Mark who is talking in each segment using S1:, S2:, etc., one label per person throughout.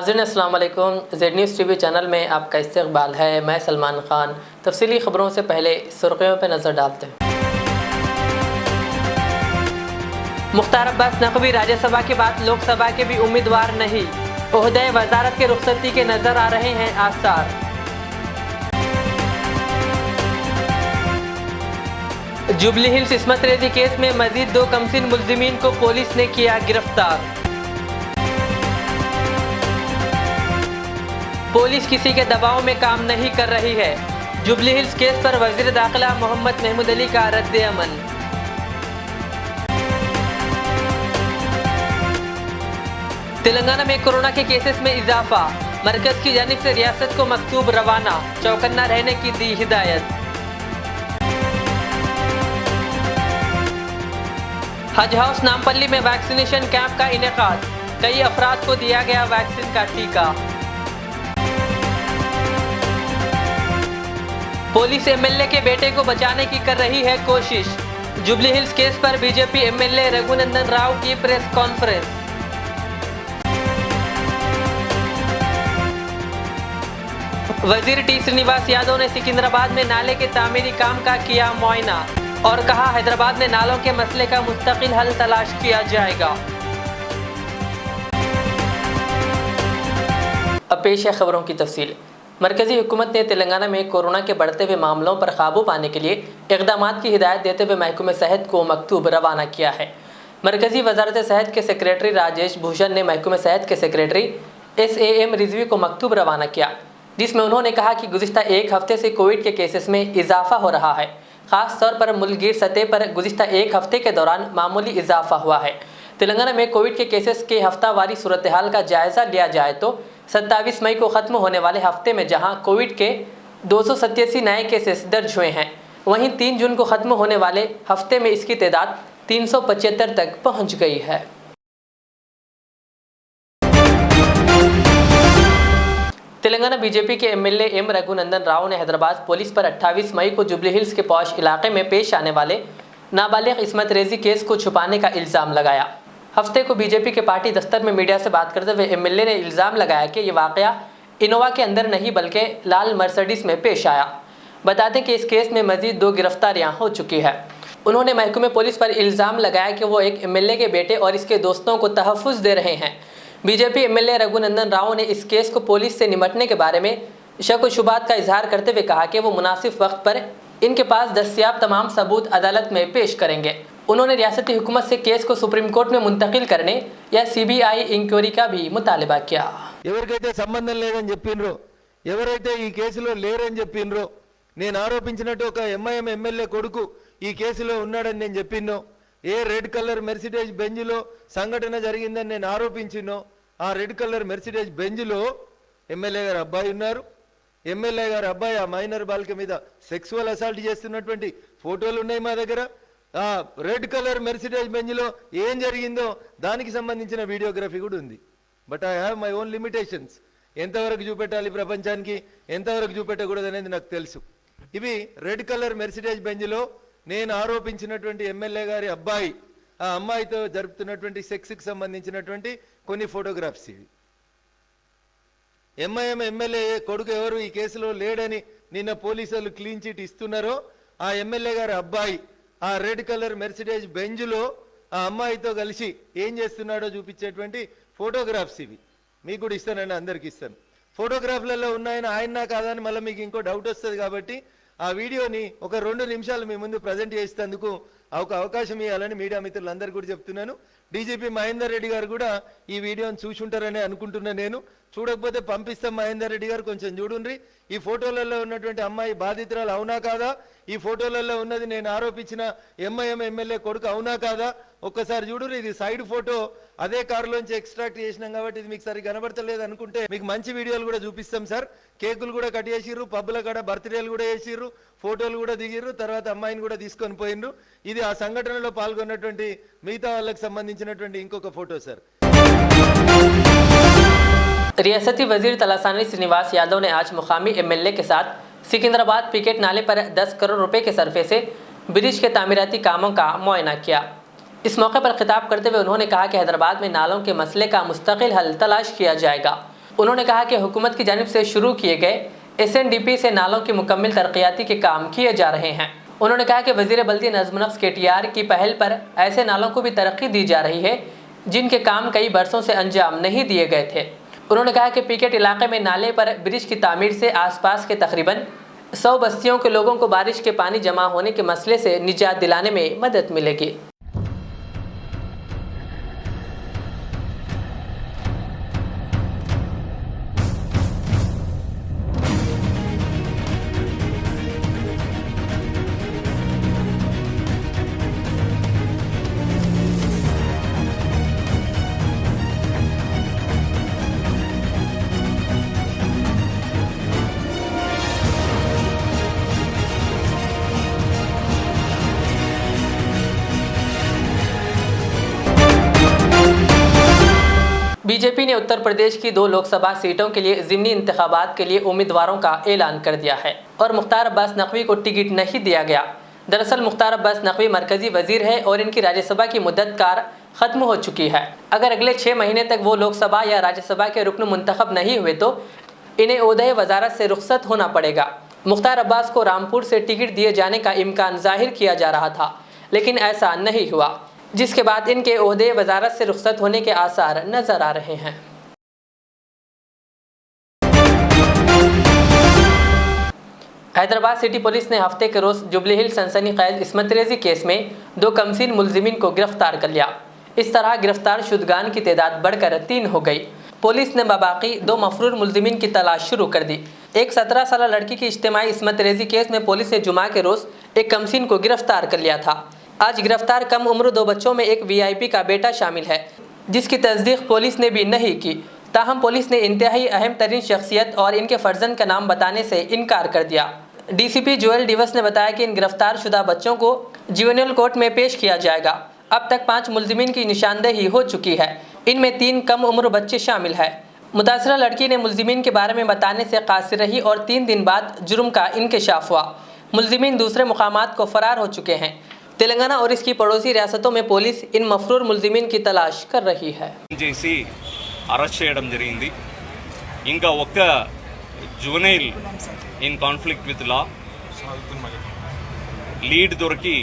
S1: नाज़रीन अस्सलाम वालेकुम। ज़ेड न्यूज़ टीवी चैनल में आपका इस्तकबाल है। मैं सलमान खान। तफसीली खबरों से पहले सुर्खियों पर नज़र डालते हैं। मुख्तार अब्बास नकवी राज्यसभा के बाद लोकसभा के भी उम्मीदवार नहीं। ओहदे वजारत के रुखसती के नज़र आ रहे हैं आसार। जुबली हिल्स इस्मत रेजी केस में मजीद 2 कमसिन मुल्जिमीन को पुलिस ने किया गिरफ्तार। पुलिस किसी के दबाव में काम नहीं कर रही है। जुबली हिल्स केस पर वजीर दाखिला मोहम्मद महमूद अली का रद्द अमल। तेलंगाना में कोरोना के केसेस में इजाफा। मरकज की जानिब से रियासत को मकतूब रवाना, चौकन्ना रहने की दी हिदायत। हज हाउस नामपल्ली में वैक्सीनेशन कैंप का इनेकाद। कई अफराद को दिया गया वैक्सीन का टीका। पुलिस एमएलए के बेटे को बचाने की कर रही है कोशिश। जुबली हिल्स केस पर बीजेपी एमएलए रघुनंदन राव की प्रेस कॉन्फ्रेंस। वजीर टी श्रीनिवास यादव ने सिकंदराबाद में नाले के तामीरी काम का किया मुआयना और कहा हैदराबाद में नालों के मसले का मुस्तकिल हल तलाश किया जाएगा। अब पेश है खबरों की तफसील। मरकज़ी हुकूमत ने तेलंगाना में कोरोना के बढ़ते हुए मामलों पर काबू पाने के लिए इक़दामात की हिदायत देते हुए महकमे सेहत को मकतूब रवाना किया है। मरकज़ी वजारत सेहत के सेक्रेटरी राजेश भूषण ने महकमे सेहत के सेक्रेटरी SAM रिजवी को मकतूब रवाना किया, जिसमें उन्होंने कहा कि गुज़िश्ता एक हफ्ते से कोविड के केसेस में इजाफा हो रहा है। ख़ास तौर पर मुल्कगीर सतह पर गुज़िश्ता एक हफ्ते के दौरान मामूली इजाफा हुआ है। तेलंगाना में कोविड के केसेस के हफ्तावारी सूरत हाल का जायज़ा लिया जाए तो 27 मई को ख़त्म होने वाले हफ्ते में जहां कोविड के 287 नए केसेस दर्ज हुए हैं, वहीं 3 जून को ख़त्म होने वाले हफ्ते में इसकी तादाद 375 तक पहुंच गई है। तेलंगाना बीजेपी के एमएलए एम रघुनंदन राव ने हैदराबाद पुलिस पर 28 मई को जुबली हिल्स के पॉश इलाके में पेश आने वाले नाबालिग इस्मत रेजी केस को छुपाने का इल्ज़ाम लगाया। हफ्ते को बीजेपी के पार्टी दफ्तर में मीडिया से बात करते हुए एमएलए ने इल्ज़ाम लगाया कि ये वाक़या इनोवा के अंदर नहीं बल्कि लाल मर्सिडीज में पेश आया। बता दें कि इस केस में मजीद 2 गिरफ्तारियां हो चुकी है। उन्होंने महकमे पुलिस पर इल्ज़ाम लगाया कि वो एक एमएलए के बेटे और इसके दोस्तों को तहफ़्फ़ुज़ दे रहे हैं। बीजेपी एमएलए रघुनंदन राव ने इस केस को पुलिस से निपटने के बारे में शक व शुबात का इजहार करते हुए कहा कि वो मुनासिब वक्त पर इनके पास दस्तियाब तमाम सबूत अदालत में पेश करेंगे। उन्होंने रियासती हुकूमत से केस को सुप्रीम कोर्ट में मुंतकिल करने या CBI इंक्वायरी का भी मुतालबा किया।
S2: ఎవరికైతే సంబంధం లేదని చెప్పిండ్రో, ఎవరైతే ఈ కేసులో లేరని చెప్పిండ్రో, నేను ఆరోపించినట్టు ఒక ఎంఐఎం ఎమ్మెల్యే కొడుకు ఈ కేసులో ఉన్నాడని నేను చెప్పినో, ఏ రెడ్ కలర్ మెర్సిడీస్ బెంజ్లో సంఘటన జరిగిందని నేను ఆరోపించినో, ఆ రెడ్ కలర్ మెర్సిడీస్ బెంజ్లో ఎమ్మెల్యే గారు అబ్బాయి ఉన్నారు. ఎమ్మెల్యే గారు అబ్బాయి ఆ మైనర్ బాలిక మీద సెక్సువల్ అసాల్ట్ చేస్తున్నటువంటి ఫోటోలు ఉన్నాయి మా దగ్గర. ఆ రెడ్ కలర్ మెర్సిడీస్ బెంజ్లో ఏం జరిగిందో దానికి సంబంధించిన వీడియోగ్రఫీ కూడా ఉంది. But I have my own limitations. ఎంతవరకు చూపెట్టాలి ప్రపంచానికి, ఎంతవరకు చూపెట్టకూడదు అనేది నాకు తెలుసు. ఇవి రెడ్ కలర్ మెర్సిడీస్ బెంజ్లో నేను ఆరోపించినటువంటి ఎమ్మెల్యే గారి అబ్బాయి ఆ అమ్మాయితో జరుపుతున్నటువంటి సెక్స్కి సంబంధించినటువంటి కొన్ని ఫోటోగ్రాఫ్స్. ఇవి ఎంఐఎం ఎమ్మెల్యే కొడుకు ఎవరు ఈ కేసులో లేడని నిన్న పోలీసులు క్లీన్ చిట్ ఇస్తున్నారో ఆ ఎమ్మెల్యే గారి అబ్బాయి ఆ రెడ్ కలర్ మెర్సిడీస్ బెంజ్లో ఆ అమ్మాయితో కలిసి ఏం చేస్తున్నాడో చూపించేటువంటి ఫోటోగ్రాఫ్స్. ఇవి మీకు కూడా ఇస్తానండి, అందరికి ఇస్తాను. ఫోటోగ్రాఫ్లలో ఉన్నాయని ఆయన కాదని మళ్ళీ మీకు ఇంకో డౌట్ వస్తుంది కాబట్టి ఆ వీడియోని ఒక 2 నిమిషాలు మీ ముందు ప్రజెంట్ చేసేందుకు ఒక అవకాశం ఇవ్వాలని మీడియా మిత్రులందరికీ కూడా చెప్తున్నాను. డీజీపీ మహేందర్ రెడ్డి గారు కూడా ఈ వీడియోని చూసుంటారని అనుకుంటున్నా. నేను చూడకపోతే పంపిస్తాం మహేందర్ రెడ్డి గారు, కొంచెం చూడండి. ఈ ఫోటోలలో ఉన్నటువంటి అమ్మాయి బాధితురాలు అవునా కాదా, ఈ ఫోటోలలో ఉన్నది నేను ఆరోపించిన ఎంఐఎం ఎమ్మెల్యే కొడుకు అవునా కాదా ఒక్కసారి చూడండి. ఇది సైడ్ ఫోటో, అదే కారులోంచి ఎక్స్ట్రాక్ట్ చేసినాం కాబట్టి ఇది మీకు సరిగ్గా కనబడతలేదు అనుకుంటే మీకు మంచి వీడియోలు కూడా చూపిస్తాం సార్. కేకులు కూడా కట్ చేసిర్రు, పబ్బుల కాడ బర్త్డేలు కూడా చేసిర్రు, ఫోటోలు కూడా దిగిర్రు, తర్వాత అమ్మాయిని కూడా తీసుకొని పోయినరు. ఇది ఆ సంఘటనలో పాల్గొన్నటువంటి మిగతా వాళ్ళకి సంబంధించినటువంటి ఇంకొక ఫోటో సార్.
S1: रियासती वजीर तलासानी श्रीनिवास यादव ने आज मुकामी एमएलए के साथ सिकंदराबाद पिकेट नाले पर 10 करोड़ रुपए के सरफे से ब्रिज के तामीराती कामों का मुआयना किया। इस मौके पर खिताब करते हुए उन्होंने कहा कि हैदराबाद में नालों के मसले का मुस्तकिल हल तलाश किया जाएगा। उन्होंने कहा कि हुकूमत की जानिब से शुरू किए गए SNDP से नालों की मुकम्मल तरक्याती के काम किए जा रहे हैं। उन्होंने कहा कि वज़ीर बल्दी नज़्म-ओ-नफ्स KTR की पहल पर ऐसे नालों को भी तरक्की दी जा रही है जिनके काम कई बरसों से अंजाम नहीं दिए गए थे। उन्होंने कहा कि पीकेट इलाके में नाले पर ब्रिज की तामीर से आसपास के तकरीबन 100 बस्तियों के लोगों को बारिश के पानी जमा होने के मसले से निजात दिलाने में मदद मिलेगी। बीजेपी ने उत्तर प्रदेश की 2 लोकसभा सीटों के लिए ज़िमनी इंतखाबात के लिए उम्मीदवारों का ऐलान कर दिया है और मुख्तार अब्बास नकवी को टिकट नहीं दिया गया। दरअसल मुख्तार अब्बास नकवी मरकजी वजीर है और इनकी राज्यसभा की मुद्दत कार ख़त्म हो चुकी है। अगर अगले 6 महीने तक वो लोकसभा या राज्यसभा के रुकन मुंतखब नहीं हुए तो इन्हें ओहदे वजारत से रुखसत होना पड़ेगा। मुख्तार अब्बास को रामपुर से टिकट दिए जाने का इम्कान जाहिर किया जा रहा था, लेकिन ऐसा नहीं हुआ, जिसके बाद इनके ओहदे वजारत से रुखसत होने के आसार नजर आ रहे हैं। हैदराबाद सिटी पुलिस ने हफ्ते के रोज जुबली हिल्स सनसनीखेज इस्मत रेजी केस में 2 कमसीन मुलजिमीन को गिरफ्तार कर लिया। इस तरह गिरफ्तार शुदगान की तादाद बढ़कर 3 हो गई। पुलिस ने बाबाकी 2 मफरूर मुलजिमीन की तलाश शुरू कर दी। एक 17 साल लड़की की इज्तिमाई इस्मत रेजी केस में पुलिस ने जुमा के रोज एक कमसीन को गिरफ्तार कर लिया था। आज गिरफ्तार कम उम्र 2 बच्चों में एक VIP का बेटा शामिल है, जिसकी तस्दीक पुलिस ने भी नहीं की। ताहम पुलिस ने इंतहाई अहम तरीन शख्सियत और इनके फर्जन का नाम बताने से इनकार कर दिया। DCP जोएल डिवस ने बताया कि इन गिरफ्तार शुदा बच्चों को जुवेनियल कोर्ट में पेश किया जाएगा। अब तक 5 मुलजिमीन की निशानदेही हो चुकी है, इनमें 3 कम उम्र बच्चे शामिल हैं। मुतासरा लड़की ने मुलजिमीन के बारे में बताने से कासिर रही और 3 दिन बाद जुर्म का इंकशाफ हुआ। मुलजिमीन दूसरे मुकामात को फरार हो चुके हैं। तेलंगाना और इसकी पड़ोसी रियासतों में पुलिस इन मफरूर मुलजिमीन की तलाश कर रही है।
S3: చేసి అరెస్ట్ చేయడం జరిగింది। ఇంకా ఒక్క juvenile in conflict with law lead దొరికి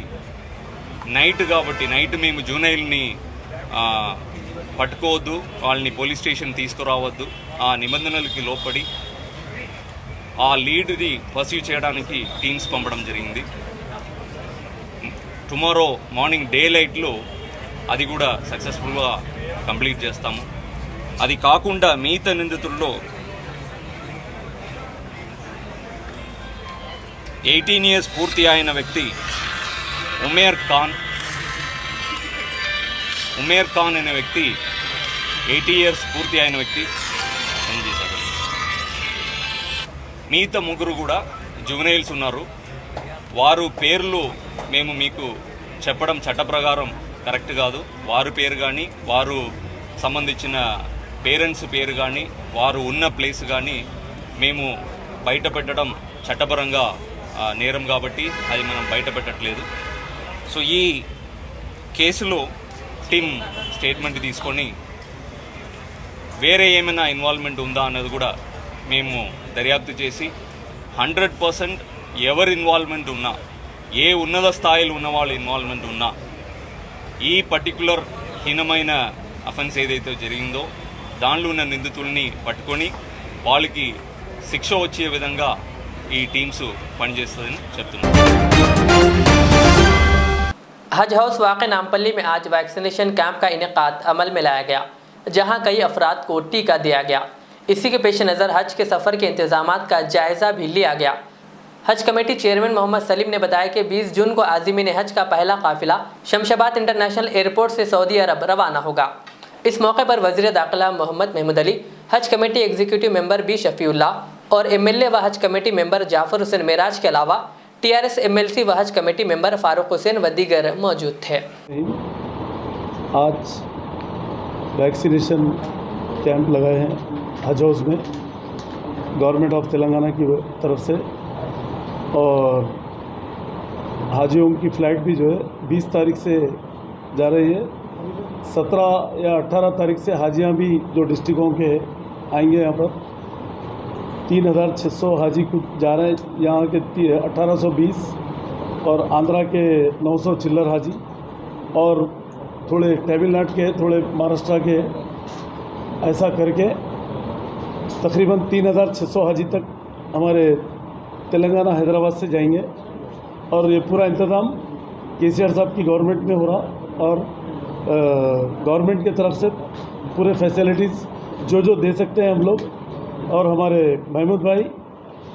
S3: నైట్ కాబట్టి నైట్ మేము జువెనైల్ని పట్టుకోవద్దు, వాళ్ళని పోలీస్ స్టేషన్ తీసుకురావద్దు, ఆ నిబంధనలకి లోపడి ఆ లీడ్ని పర్స్యూ చేయడానికి టీమ్స్ పంపడం జరిగింది। టుమారో మార్నింగ్ డే లైట్లో అది కూడా సక్సెస్ఫుల్గా కంప్లీట్ చేస్తాము। అది కాకుండా మిగతా నిందితుల్లో 18 years పూర్తి అయిన వ్యక్తి ఉమేర్ ఖాన్ అనే వ్యక్తి 80 years పూర్తి అయిన వ్యక్తి మిగతా 3 కూడా జువెనైల్స్ ఉన్నారు। వారు పేర్లు మేము మీకు చెప్పడం చట్ట ప్రకారం కరెక్ట్ కాదు। వారి పేరు కానీ వారు సంబంధించిన పేరెంట్స్ పేరు కానీ వారు ఉన్న ప్లేస్ కానీ మేము బయట పెట్టడం చట్టపరంగా నేరం కాబట్టి అది మనం బయట పెట్టట్లేదు। సో ఈ కేసులో టీమ్ స్టేట్మెంట్ తీసుకొని వేరే ఏమైనా ఇన్వాల్వ్మెంట్ ఉందా అన్నది కూడా మేము దర్యాప్తు చేసి 100% ఎవరి ఇన్వాల్వ్మెంట్ ఉన్నా, ఏ ఉన్నత స్థాయిలో ఉన్న వాళ్ళ ఇన్వాల్వ్మెంట్ ఉన్నా, ఈ పర్టికులర్ హీనమైన అఫెన్స్ ఏదైతే జరిగిందో దానిలో ఉన్న నిందితుల్ని పట్టుకొని వాళ్ళకి శిక్ష వచ్చే విధంగా ఈ టీమ్స్ పనిచేస్తుందని చెప్తున్నారు।
S1: हज हाउस वाक़ नामपल्ली में आज वैक्सीनेशन कैंप का इनेकाद अमल में लाया गया, जहां कई अफराद को टीका दिया गया। इसी के पेश नज़र हज के सफ़र के इंतजामात का जायज़ा भी लिया गया। हज कमेटी चेयरमैन मोहम्मद सलीम ने बताया कि 20 जून को आज़मीन हज का पहला काफ़िला शमशाबाद इंटरनेशनल एयरपोर्ट से सऊदी अरब रवाना होगा। इस मौके पर वज़ीर दाखिला Mohammad Mahmood Ali, Haj committee executive member B Shafiullah और MLA व हज कमेटी मेंबर जाफ़र हुसैन मेराज के अलावा TRS MLC व हज कमेटी मेंबर फारूक हुसैन व दीगर मौजूद थे।
S4: आज वैक्सीनेशन कैंप लगाए हैं हज हाउस में गवर्नमेंट ऑफ तेलंगाना की तरफ से, और हाजियों की फ़्लाइट भी जो है 20 तारीख से जा रही है। 17 या 18 तारीख से हाजियाँ भी जो डिस्ट्रिक्टों के आएंगे यहाँ पर 3,600 हाजी कुछ जा रहे हैं, यहाँ के 1820 और आंध्रा के 900 चिल्लर हाजी और थोड़े तमिलनाडु के, थोड़े महाराष्ट्र के, ऐसा करके तकरीबन 3,600 हाजी तक हमारे तेलंगाना हैदराबाद से जाएंगे। और ये पूरा इंतज़ाम केसीआर साहब की गवर्नमेंट में हो रहा और गवर्नमेंट की तरफ से पूरे फैसिलिटीज़ जो दे सकते हैं हम लोग, और हमारे महमूद भाई,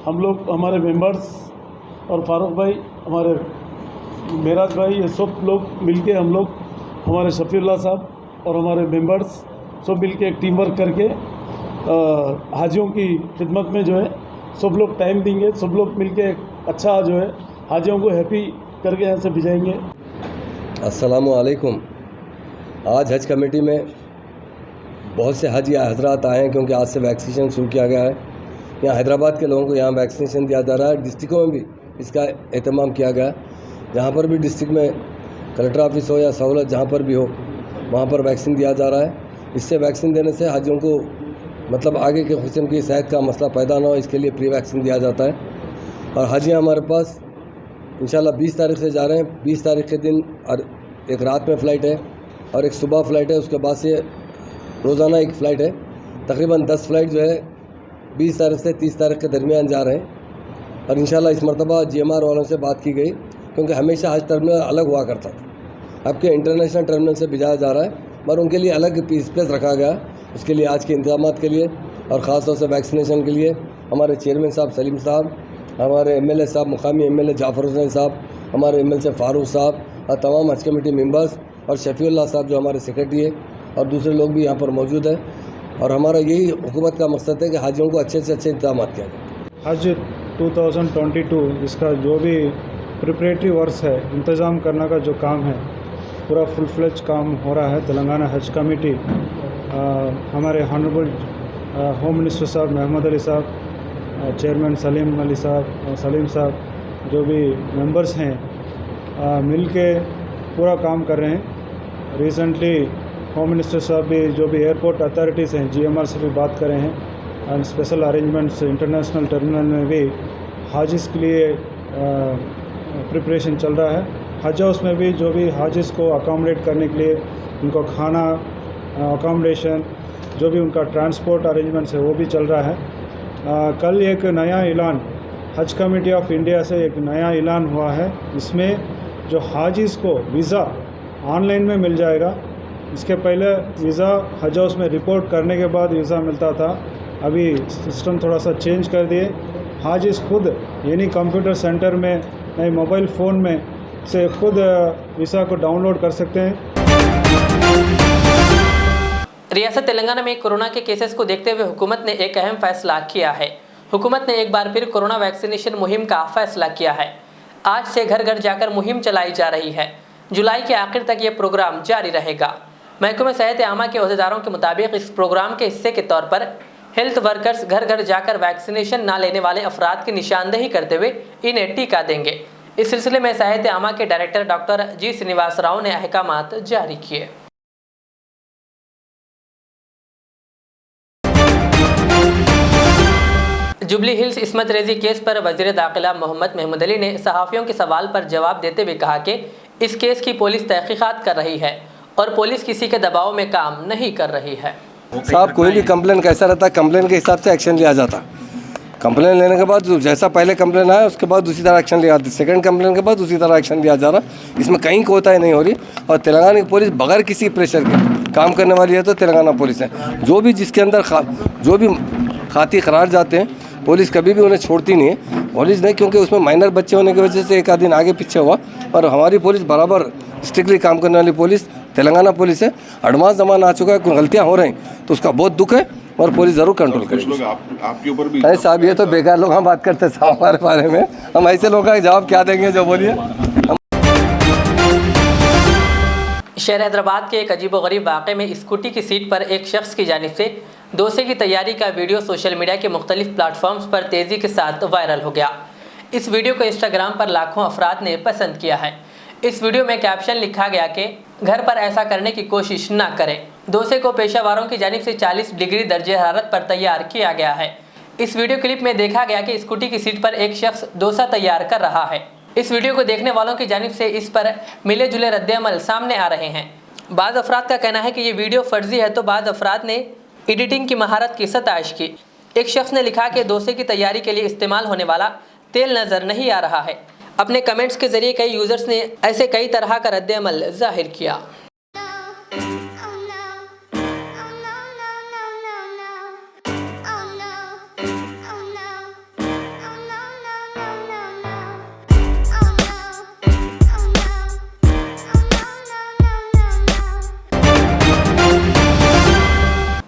S4: हम लोग, हमारे मेंबर्स और फारूक भाई, हमारे मेराज भाई, ये सब लोग मिलके, हम लोग, हमारे शफीउल्लाह साहब और हमारे मेंबर्स सब मिलके एक टीम वर्क करके हाजियों की खिदमत में जो है सब लोग टाइम देंगे, सब लोग मिलके एक अच्छा जो है हाजियों को हैप्पी करके यहाँ से भिजाएंगे।
S5: अस्सलामु अलैकुम। आज हज कमेटी में बहुत से हाजी हजरात आए हैं क्योंकि आज से वैक्सीनेशन शुरू किया गया है। यहाँ हैदराबाद के लोगों को यहाँ वैक्सीनेशन दिया जा रहा है। डिस्ट्रिक्टों में भी इसका एहतमाम किया गया है। जहाँ पर भी डिस्ट्रिक्ट में कलेक्टर ऑफिस हो या सहूलत जहाँ पर भी हो, वहाँ पर वैक्सीन दिया जा रहा है। इससे वैक्सीन देने से हाजियों को मतलब आगे के किस्म की सेहत का मसला पैदा ना हो, इसके लिए प्री वैक्सीन दिया जाता है। और हाजियाँ हमारे पास इंशाल्लाह 20 तारीख से जा रहे हैं। 20 तारीख के दिन और एक रात में फ़्लाइट है और एक सुबह फ़्लाइट है। उसके बाद से रोज़ाना एक फ़्लाइट है। तकरीबन 10 फ़्लाइट जो है 20 तारीख से 30 तारीख के दरमियान जा रहे हैं। और इंशाल्लाह इस मरतबा GMR वालों से बात की गई क्योंकि हमेशा हज टर्मिनल अलग हुआ करता था, अब के इंटरनेशनल टर्मिनल से भिजाया जा रहा है, मगर उनके लिए अलग स्पेस रखा गया। उसके लिए आज के इंतजाम के लिए और ख़ास तौर से वैक्सीनेशन के लिए हमारे चेयरमैन साहब सलीम साहब, हमारे MLA साहब, मुकामी MLA जाफ़र हुसैन साहब, हमारे MLC फारूक साहब और तमाम हज कमेटी मेंबर्स और शफीउल्लाह साहब जो हमारे सेक्रेटरी है और दूसरे लोग भी यहाँ पर मौजूद हैं। और हमारा यही हुकूमत का मकसद है कि हाजियों को अच्छे से अच्छे इंतजाम किया जाए।
S6: हज 2022 इसका जो भी प्रिपरेटरी वर्क्स है, इंतज़ाम करने का जो काम है, पूरा फुल फ्लेज काम हो रहा है। तेलंगाना हज कमेटी, हमारे ऑनरेबल होम मिनिस्टर साहब महमूद अली साहब, चेयरमैन सलीम साहब, जो भी मेंबर्स हैं, मिल के पूरा काम कर रहे हैं। रिसेंटली होम मिनिस्टर साहब भी जो भी एयरपोर्ट अथॉरिटीज़ हैं GMR से भी बात कर रहे हैं और स्पेशल अरेंजमेंट्स इंटरनेशनल टर्मिनल में भी हाजिस के लिए प्रिपरेशन चल रहा है। हज हाउस में भी जो भी हाजिस को अकोमोडेट करने के लिए उनको खाना, अकोमोडेशन, जो भी उनका ट्रांसपोर्ट अरेंजमेंट्स है वो भी चल रहा है। कल एक नया ऐलान हज कमेटी ऑफ इंडिया से एक नया ऐलान हुआ है। इसमें जो हाजिस को वीज़ा ऑनलाइन में मिल जाएगा। इसके पहले वीज़ा हज हाउस में रिपोर्ट करने के बाद वीज़ा मिलता था, अभी सिस्टम थोड़ा सा चेंज कर दिए। हाजिस खुद यानी कंप्यूटर सेंटर में नहीं मोबाइल फ़ोन में से खुद वीज़ा को डाउनलोड कर सकते हैं।
S1: रियासत तेलंगाना में कोरोना के केसेस को देखते हुए हुकूमत ने एक अहम फैसला किया है। हुकूमत ने एक बार फिर कोरोना वैक्सीनेशन मुहिम का फैसला किया है। आज से घर घर जाकर मुहिम चलाई जा रही है। जुलाई के आखिर तक ये प्रोग्राम जारी रहेगा। महकमे सेहत आमा के अहदेदारों के मुताबिक इस प्रोग्राम के हिस्से के तौर पर हेल्थ वर्कर्स घर घर जाकर वैक्सीनेशन ना लेने वाले अफराद की निशानदेही करते हुए इन्हें टीका देंगे। इस सिलसिले में सेहत आमा के डायरेक्टर डॉक्टर जी श्रीनिवास राव ने अहकामात जारी किए। जुबली हिल्स इस्मत रेजी केस पर वजीर दाखिला मोहम्मद महमूद अली ने सहाफ़ियों के सवाल पर जवाब देते हुए कहा कि इस केस की पुलिस तहकीकात कर रही है और पुलिस किसी के दबाव में काम नहीं कर रही है।
S5: साहब, कोई भी कंप्लेन कैसा रहता है, कंप्लेन के हिसाब से एक्शन लिया जाता। कंप्लेन लेने के बाद जैसा पहले कंप्लेन आया उसके बाद दूसरी तरह एक्शन लिया जाता, सेकंड कंप्लेन के बाद दूसरी तरह एक्शन लिया जा रहा। इसमें कहीं कोताही नहीं हो रही और तेलंगाना की पुलिस बगैर किसी प्रेशर के काम करने वाली है। तो तेलंगाना पुलिस है, जो भी जिसके अंदर जो भी खाती करार जाते हैं, पुलिस कभी भी उन्हें छोड़ती नहीं है। पुलिस नहीं, क्योंकि उसमें माइनर बच्चे होने की वजह से एक आध दिन आगे पीछे हुआ, और हमारी पुलिस बराबर स्ट्रिक्टली काम करने वाली पुलिस तेलंगाना पुलिस है। एडवांस ज़माना आ चुका है, कोई गलतियाँ हो रही तो उसका बहुत दुख है और पुलिस ज़रूर कंट्रोल करेगी।
S7: आपके ऊपर भी
S5: अरे साहब, ये तो बेकार लोग हम बात करते हैं हमारे बारे में, हम ऐसे लोगों का जवाब क्या देंगे जो बोलिए।
S1: शहर हैदराबाद के एक अजीबोगरीब वाक़े में स्कूटी की सीट पर एक शख्स की जानिब से डोसे की तैयारी का वीडियो सोशल मीडिया के मुख्तलिफ प्लेटफॉर्म्स पर तेज़ी के साथ वायरल हो गया। इस वीडियो को इंस्टाग्राम पर लाखों अफराद ने पसंद किया है। इस वीडियो में कैप्शन लिखा गया कि घर पर ऐसा करने की कोशिश ना करें। डोसे को पेशावरों की जानिब से 40 डिग्री दर्जे हरारत पर तैयार किया गया है। इस वीडियो क्लिप में देखा गया कि स्कूटी की सीट पर एक शख्स डोसा तैयार कर रहा है। इस वीडियो को देखने वालों की जानिब से इस पर मिले जुले रद्द-ए-अमल सामने आ रहे हैं। बाज़ अफराद का कहना है कि ये वीडियो फर्जी है, तो बाज़ अफराद ने एडिटिंग की महारत की सताइश की। एक शख्स ने लिखा कि डोसे की तैयारी के लिए इस्तेमाल होने वाला तेल नज़र नहीं आ रहा है। अपने कमेंट्स के जरिए कई यूज़र्स ने ऐसे कई तरह का रद्द-ए-अमल जाहिर किया।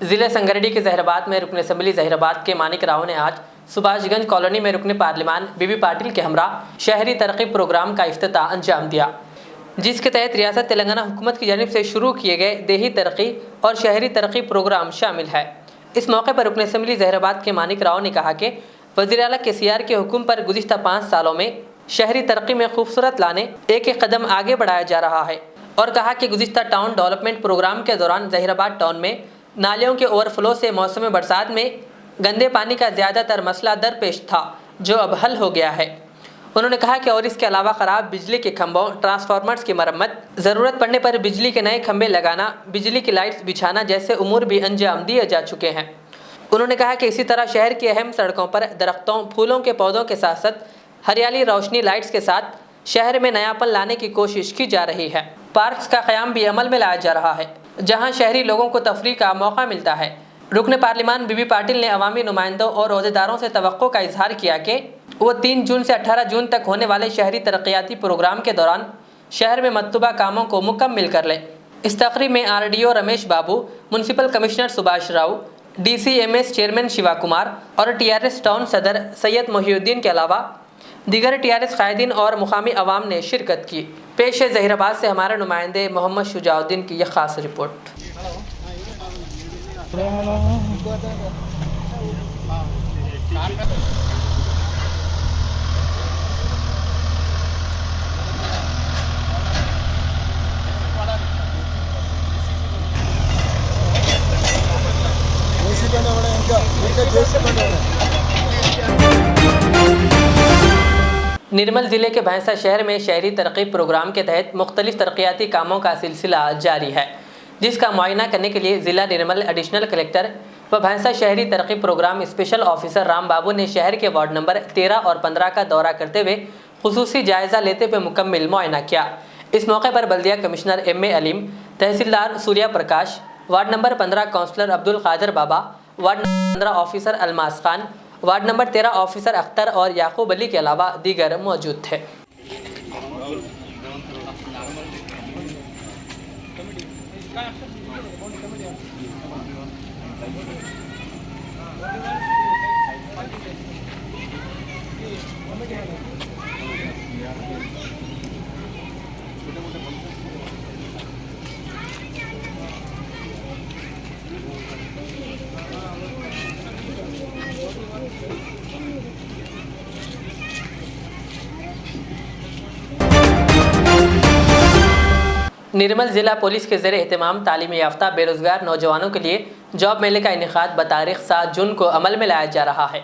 S1: जिले संगरेडी के जहराबाद में रुकन असम्बली जहराबाद के मानिक राव ने आज सुभाषगंज कॉलोनी में रुकन पार्लिमान बीबी पाटिल के हमरा शहरी तरक्की प्रोग्राम का इफ्तिताह अंजाम दिया, जिसके तहत रियासत तेलंगाना हुकूमत की जानिब से शुरू किए गए देही तरक्की और शहरी तरक्की प्रोग्राम शामिल है। इस मौके पर रुकन असम्बली जहराबाद के मानिक राव ने कहा कि वज़ीर आला KCR के हुक्म पर गुज़िश्ता 5 सालों में शहरी तरक्की में खूबसूरत लाने एक एक कदम आगे बढ़ाया जा रहा है और कहा कि गुज़िश्ता टाउन डेवलपमेंट प्रोग्राम के दौरान जहराबाद टाउन में नालियों के ओवरफ्लो से मौसम बरसात में गंदे पानी का ज़्यादातर मसला दरपेश था, जो अब हल हो गया है। उन्होंने कहा कि और इसके अलावा ख़राब बिजली के खंभों, ट्रांसफार्मर्स की मरम्मत, ज़रूरत पड़ने पर बिजली के नए खंभे लगाना, बिजली की लाइट्स बिछाना जैसे उमूर भी अंजाम दिए जा चुके हैं। उन्होंने कहा कि इसी तरह शहर की अहम सड़कों पर दरख्तों, फूलों के पौधों के साथ साथ हरियाली रोशनी लाइट्स के साथ शहर में नयापन लाने की कोशिश की जा रही है। पार्क्स का क़याम भी अमल में लाया जा रहा है, जहां शहरी लोगों को तफरीह का मौका मिलता है। रुकन पार्लिमान बीबी पाटिल ने अवामी नुमाइंदों और अहदेदारों से तवक्को का इजहार किया कि वो 3 जून से 18 जून तक होने वाले शहरी तरक्याती प्रोग्राम के दौरान शहर में मतलूबा कामों को मुकम्मिल कर लें। इस तकरीब में RDO Ramesh Babu, municipal commissioner Subhash Rao, DCMS chairman Shiva Kumar और TRS टाउन सदर सैयद मोहिउद्दीन के अलावा दीगर TRS कायदीन और मुकामी अवाम ने शिरकत की। पेश है जहराबाद से हमारे नुमाइंदे मोहम्मद शुजाउद्दीन की यह खास रिपोर्ट। निर्मल ज़िले के भैंसा शहर में शहरी तरक्की प्रोग्राम के तहत मुख्तलिफ तरक्याती कामों का सिलसिला जारी है, जिसका मुआयना करने के लिए ज़िला निर्मल एडिशनल कलेक्टर व भैंसा शहरी तरक्की प्रोग्राम स्पेशल ऑफिसर राम बाबू ने शहर के वार्ड नंबर 13 और 15 का दौरा करते हुए खुसूसी जायज़ा लेते हुए मुकम्मल मुआयना किया। इस मौके पर बल्दिया commissioner MA Aleem, tehsildar Surya Prakash, ward number 15 councillor Abdul Qadir Baba, ward number 15 officer Almas Khan, ward number 13 officer Akhtar और याकूब अली के अलावा दीगर मौजूद थे। निर्मल ज़िला पुलिस के ज़ेरे एहतमाम तालीमी याफ्ता बेरोज़गार नौजवानों के लिए जॉब मेले का इनेकाद बतारीख 7 जून को अमल में लाया जा रहा है,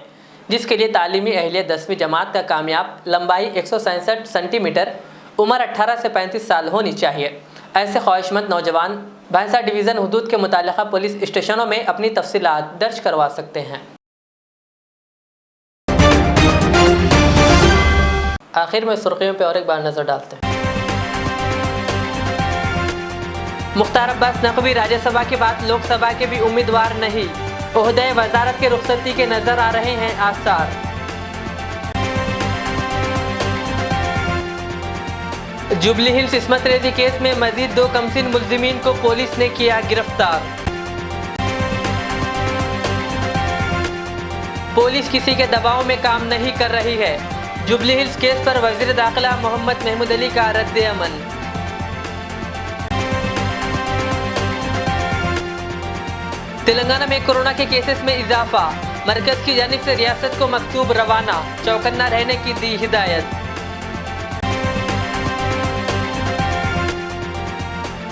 S1: जिसके लिए तालीमी अहलियत 10वीं जमात का कामयाब, लंबाई 167 सेंटीमीटर, उम्र 18 से 35 साल होनी चाहिए। ऐसे ख्वाहिशमंद नौजवान भैंसा डिवीज़न हुदूद के मुतालिका पुलिस स्टेशनों में अपनी तफसीलात दर्ज करवा सकते हैं। आखिर में सुर्खियों पर और एक बार नज़र डालते हैं। मुख्तार अब्बास नकवी राज्यसभा के बाद लोकसभा के भी उम्मीदवार नहीं, ओहदे वजारत के रुखसती के नजर आ रहे हैं आसार। जुबली हिल्स इस्मत रेजी केस में मजीद 2 कमसिन मुल्जिमीन को पुलिस ने किया गिरफ्तार। पुलिस किसी के दबाव में काम नहीं कर रही है, जुबली हिल्स केस पर वजीर दाखिला मोहम्मद महमूद अली का रद्द-ए-अमल। तेलंगाना में कोरोना के केसेस में इजाफा, मरकज की जानिब से रियासत को मकतूब रवाना, चौकन्ना रहने की दी हिदायत।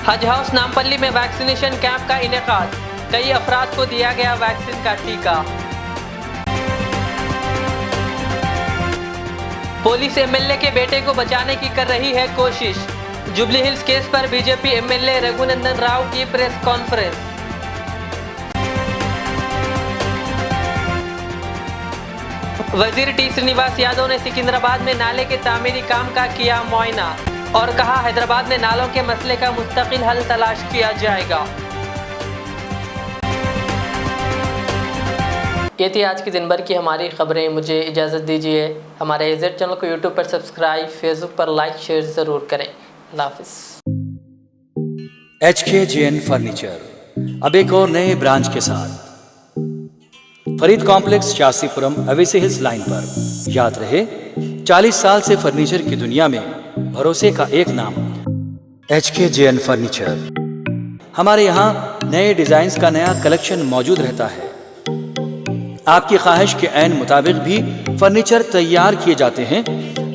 S1: हज हाउस नामपल्ली में वैक्सीनेशन कैंप का इनेकाद, कई अफराद को दिया गया वैक्सीन का टीका। पुलिस एमएलए के बेटे को बचाने की कर रही है कोशिश, जुबली हिल्स केस पर बीजेपी एमएलए रघुनंदन राव की प्रेस कॉन्फ्रेंस। वजीर टी श्रीनिवास यादव ने सिकंदराबाद में नाले के तामीरी काम का किया मुआयना और कहा हैदराबाद में नालों के मसले का मुस्तकिल हल तलाश किया जाएगा। ये थी आज की दिन भर की हमारी खबरें। मुझे इजाज़त दीजिए। हमारे AZ चैनल को यूट्यूब पर सब्सक्राइब, फेसबुक पर लाइक शेयर ज़रूर करें। अल्लाह हाफिज़।
S7: HKJN फर्नीचर अब एक और नए ब्रांच के साथ Farid complex, Shastripuram, Owaisi hills line पर। याद रहे, 40 साल से फर्नीचर की दुनिया में भरोसे का एक नाम HKJN फर्नीचर। हमारे यहाँ नए डिजाइन्स का नया कलेक्शन मौजूद रहता है। आपकी ख्वाहिश के ऐन मुताबिक भी फर्नीचर तैयार किए जाते हैं।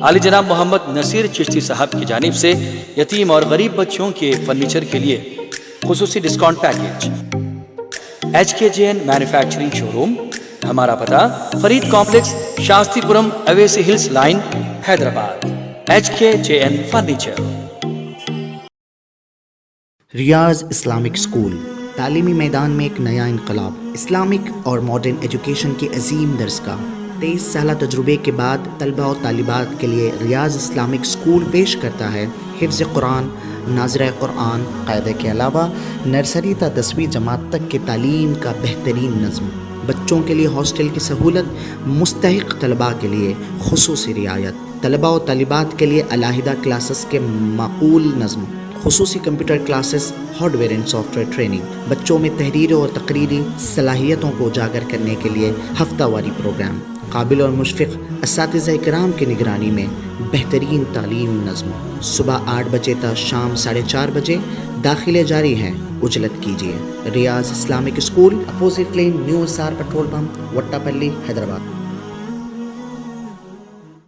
S7: आली जनाब मोहम्मद नसीर चिश्ती साहब की जानिब से यतीम और गरीब बच्चों के फर्नीचर के लिए खुसूसी discount package. HKJN manufacturing showroom, हमारा पता Farid complex, Shastripuram, Owaisi hills lane, Hyderabad. HKJN furniture.
S8: Riyaz Islamic school, तालीमी मैदान में एक नया इनकलाब। इस्लामिक और मॉडर्न एजुकेशन की अजीम दरसगाह। 23 साल तजुर्बे के बाद तलबा और तालिबात के लिए रियाज इस्लामिक स्कूल पेश करता है हिफ्ज़ कुरान, नाज़िरा कुरान, कायदे के अलावा नर्सरी ता 10वीं जमात तक के तालीम का बेहतरीन नज़्म। बच्चों के लिए हॉस्टल की सहूलत, मुस्तहिक तलबा के लिए खुसूसी रियायत, तलबा और तालिबात के लिए अलहदा क्लासेस के माकूल नज़्म, खुसूसी computer classes, hardware and software training. बच्चों में तहरीर और तकरीरी सलाहियतों को उजागर करने के लिए हफ्तावारी प्रोग्राम। काबिल और मुशफ़िक़ असातिज़ा इकराम की निगरानी में बेहतरीन तालीम नज़्म। सुबह 8 बजे तक शाम 4:30 बजे दाखिले जारी हैं। उजलत कीजिए। Riyaz Islamic school, opposite lane, new SR petrol pump, Vattapalli, Hyderabad.